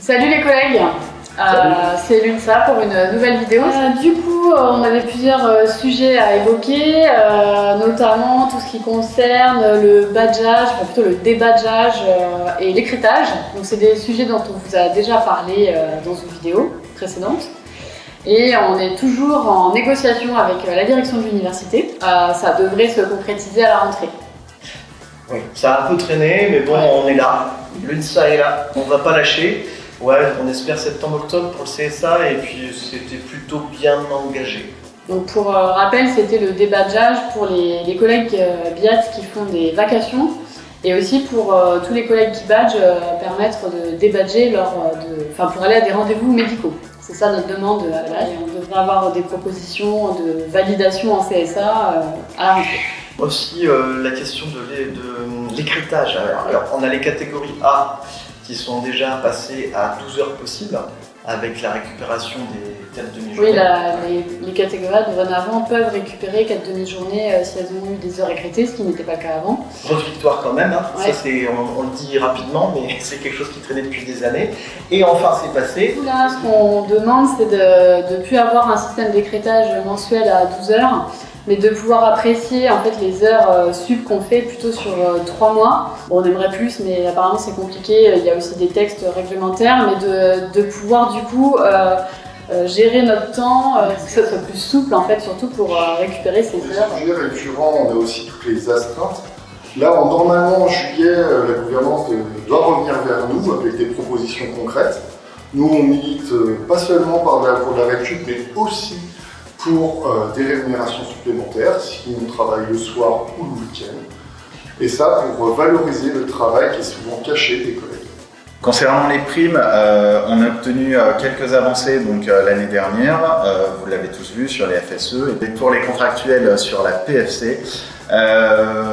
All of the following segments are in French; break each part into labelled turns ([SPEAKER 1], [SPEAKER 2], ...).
[SPEAKER 1] Salut les collègues, c'est Lunsa pour une nouvelle vidéo. Du coup, on avait plusieurs sujets à évoquer, notamment tout ce qui concerne le badgeage, enfin plutôt le débadgeage et l'écrétage. Donc c'est des sujets dont on vous a déjà parlé dans une vidéo précédente. Et on est toujours en négociation avec la direction de l'université. Ça devrait se concrétiser à la rentrée.
[SPEAKER 2] Oui, ça a un peu traîné, mais bon, ouais. On est là. L'UNSA est là, on va pas lâcher. Ouais, on espère septembre-octobre pour le CSA et puis c'était plutôt bien engagé.
[SPEAKER 1] Donc pour rappel, c'était le débadgeage pour les collègues BIAT qui font des vacations et aussi pour tous les collègues qui badgent, permettre de débadger pour aller à des rendez-vous médicaux. C'est ça notre demande à la base. On devrait avoir des propositions de validation en CSA à la rentrée.
[SPEAKER 2] Aussi la question de l'écrétage. Alors on a les catégories A qui sont déjà passées à 12 heures possibles avec la récupération des 4 demi-journées.
[SPEAKER 1] Oui, les catégories A dorénavant peuvent récupérer 4 demi-journées si elles ont eu des heures écrétées, ce qui n'était pas le cas avant.
[SPEAKER 2] Grosse victoire quand même, hein.
[SPEAKER 1] Ouais.
[SPEAKER 2] Ça on le dit rapidement, mais c'est quelque chose qui traînait depuis des années. Et enfin c'est passé.
[SPEAKER 1] Là, ce qu'on demande, c'est de ne plus avoir un système d'écrétage mensuel à 12 heures, mais de pouvoir apprécier en fait les heures sup qu'on fait plutôt sur 3 mois. Bon, on aimerait plus, mais apparemment c'est compliqué, il y a aussi des textes réglementaires, mais de pouvoir du coup gérer notre temps, que ça soit plus souple en fait, surtout pour récupérer ces heures.
[SPEAKER 3] Les sujets récurrents, on a aussi toutes les astreintes. Là, normalement en juillet, la gouvernance doit revenir vers nous avec des propositions concrètes. Nous, on milite pas seulement pour la récup, mais aussi pour des rémunérations supplémentaires si on travaille le soir ou le week-end. Et ça pour valoriser le travail qui est souvent caché des collègues.
[SPEAKER 4] Concernant les primes, on a obtenu quelques avancées l'année dernière, vous l'avez tous vu sur les FSE, et pour les contractuels sur la PFC.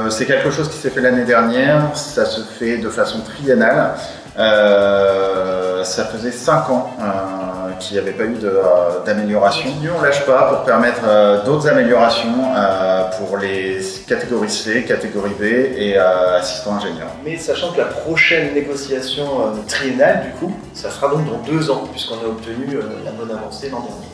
[SPEAKER 4] C'est quelque chose qui s'est fait l'année dernière, ça se fait de façon triennale. Ça faisait 5 ans qu'il n'y avait pas eu d'amélioration. Nous, on ne lâche pas pour permettre d'autres améliorations pour les catégories C, catégorie B et assistants ingénieurs.
[SPEAKER 2] Mais sachant que la prochaine négociation triennale, du coup, ça sera donc dans 2 ans, puisqu'on a obtenu la bonne avancée l'an dernier.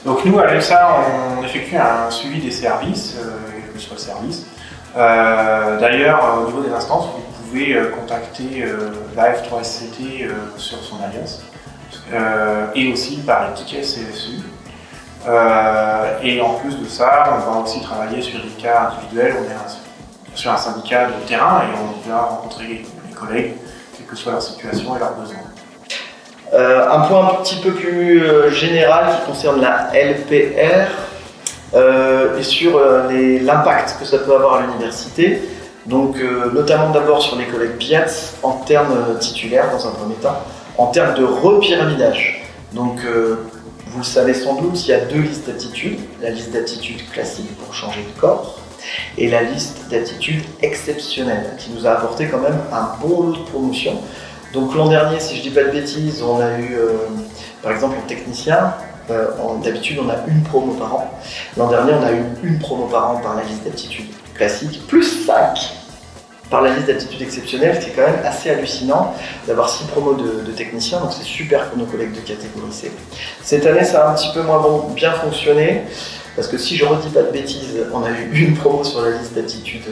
[SPEAKER 5] Donc nous, à l'EMSA, on effectue un suivi des services, quel que soit le service. D'ailleurs, au niveau des instances, vous pouvez contacter la F3SCT sur son alias, et aussi par les tickets CSU. Et en plus de ça, on va aussi travailler sur des cas individuels. On est sur un syndicat de terrain et on va rencontrer les collègues, quelle que soit leur situation et leurs besoins.
[SPEAKER 2] Un point un petit peu plus général qui concerne la LPR et sur l'impact que ça peut avoir à l'université. Donc notamment d'abord sur les collègues BIAT en termes titulaires dans un premier temps, en termes de repyramidage. Donc vous le savez sans doute, il y a 2 listes d'aptitudes, la liste d'aptitudes classique pour changer de corps et la liste d'aptitudes exceptionnelles qui nous a apporté quand même un bon lot de promotion. Donc l'an dernier, si je dis pas de bêtises, on a eu par exemple un technicien, d'habitude on a une promo par an. L'an dernier on a eu une promo par an par la liste d'aptitudes classique, plus 5 par la liste d'aptitudes exceptionnelles, ce qui est quand même assez hallucinant d'avoir 6 promos de techniciens, donc c'est super pour nos collègues de catégorie C. Cette année ça a un petit peu moins bien fonctionné, parce que si je redis pas de bêtises, on a eu une promo sur la liste d'aptitudes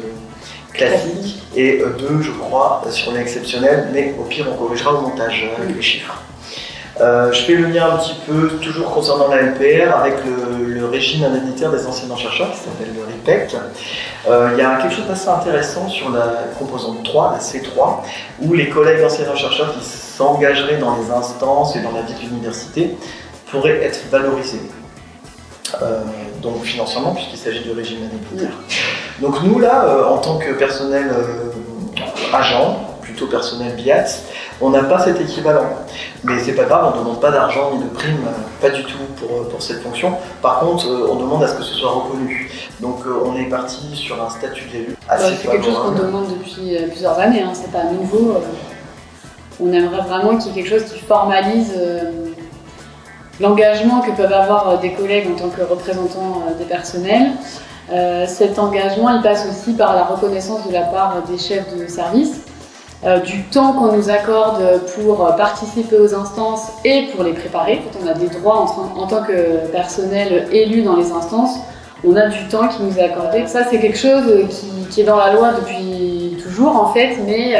[SPEAKER 2] classique et 2 je crois sur l'exceptionnel, mais au pire on corrigera au montage avec les chiffres. Je fais le lien un petit peu toujours concernant la LPR avec le régime indemnitaire des enseignants-chercheurs qui s'appelle le RIPEC. Il y a quelque chose d'assez intéressant sur la composante 3, la C3, où les collègues enseignants-chercheurs qui s'engageraient dans les instances et dans la vie de l'université pourraient être valorisés. Donc financièrement, puisqu'il s'agit du régime indemnitaire. Donc nous là, en tant que personnel agent, plutôt personnel BIAT, on n'a pas cet équivalent. Mais c'est pas grave, on ne demande pas d'argent ni de prime, pas du tout pour cette fonction. Par contre, on demande à ce que ce soit reconnu. Donc on est parti sur un statut d'élu assez favorable.
[SPEAKER 1] C'est quelque chose qu'on demande depuis plusieurs années, hein, c'est pas nouveau. On aimerait vraiment qu'il y ait quelque chose qui formalise l'engagement que peuvent avoir des collègues en tant que représentants des personnels. Cet engagement, il passe aussi par la reconnaissance de la part des chefs de service, du temps qu'on nous accorde pour participer aux instances et pour les préparer. Quand on a des droits en tant que personnel élu dans les instances, on a du temps qui nous est accordé. Ça, c'est quelque chose qui est dans la loi depuis toujours en fait, mais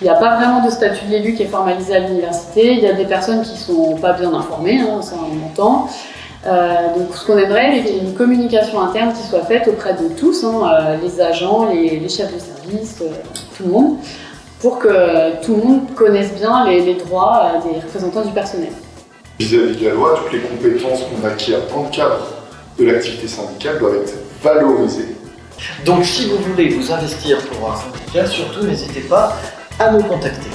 [SPEAKER 1] il n'y a pas vraiment de statut de l'élu qui est formalisé à l'université. Il y a des personnes qui ne sont pas bien informées, ça on entend. Donc ce qu'on aimerait, c'est qu'il y ait une communication interne qui soit faite auprès de tous, les agents, les chefs de service, tout le monde, pour que tout le monde connaisse bien les droits des représentants du personnel.
[SPEAKER 3] Vis-à-vis de la loi, toutes les compétences qu'on acquiert dans le cadre de l'activité syndicale doivent être valorisées.
[SPEAKER 2] Donc si vous voulez vous investir pour un syndicat, surtout n'hésitez pas à nous contacter.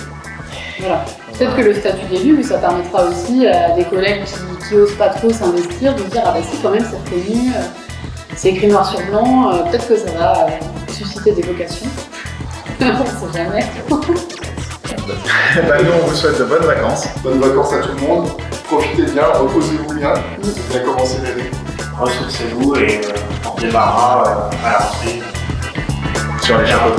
[SPEAKER 1] Voilà. Peut-être que le statut d'élu, ça permettra aussi à des collègues qui osent pas trop s'investir de se dire ah bah si quand même c'est reconnu, c'est écrit noir sur blanc, peut-être que ça va susciter des vocations. On ne sait jamais.
[SPEAKER 4] Nous on vous souhaite de bonnes vacances.
[SPEAKER 3] Bonnes vacances à tout le monde, profitez bien, reposez-vous bien, bien commencer l'année.
[SPEAKER 5] Ressourcez-vous et on démarrera à la rentrée.
[SPEAKER 4] Sur les chapeaux.